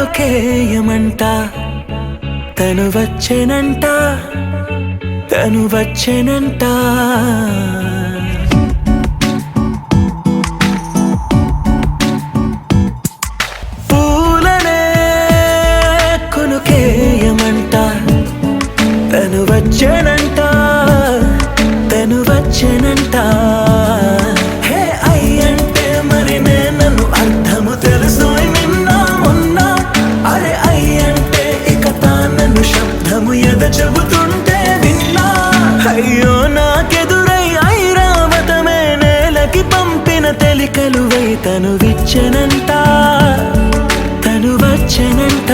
కొనుకేయమంట తను వచ్చెనంట తను వచ్చెనంట పూలనే కొనుకేయమంట తను వచ్చెనంట తను వచ్చెనంట హే అయ్యంటే మరి నేను అర్థము తెలుసు నిన్న మొన్న అరే అయ్యంటే ఇక తానను శబ్దము ఎద చెబుతుంటే విన్నా అయ్యో నాకెదురై ఐరావతమే నేలకి పంపిన తెలికలువై తను విచ్చెనంట తను వచ్చెనంట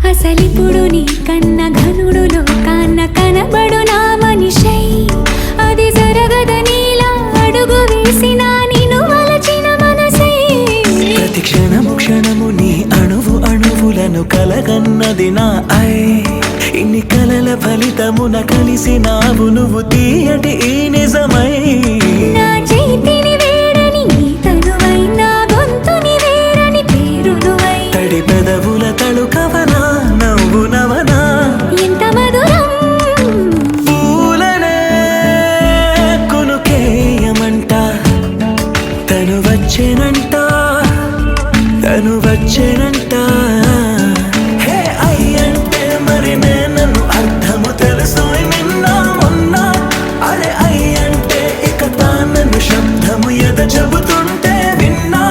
అసలిప్పుడు నీ కన్న ఘనుడులో కాన్న కనబడు నా మనిషై అది జరగదనిలా అడుగు వేసిన నిన్ను వలచిన మనసై ప్రతి క్షణము క్షణము నీ అణువు అణువులను కలగన్నది నా ఐ ఇన్ని కలల ఫలితమున కలిసినావు నువ్వు తీయటి ఈ నిజమై నా చేతిని వేడని నీ తనువై నా గొంతుని వేరని పేరు నువ్వై తడి పెదవుల తళుకవనా నవ్వు నవనా ఎంత మధురం పూలనే కొనుకేయమంట తను వచ్చెనంట తను వచ్చెనంట హే అయ్యంటే మరి నేను అర్థము తెలుసు నిన్న మొన్న అరే అయ్యంటే ఇక తానను శబ్దము ఎద చెబుతుంటే విన్నా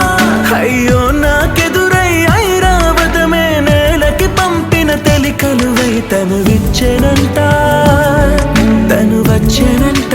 అయ్యో నాకెదురై ఐరావతమే నేలకి పంపిన తెలికలువై తను విచ్చెనంట తను వచ్చెనంట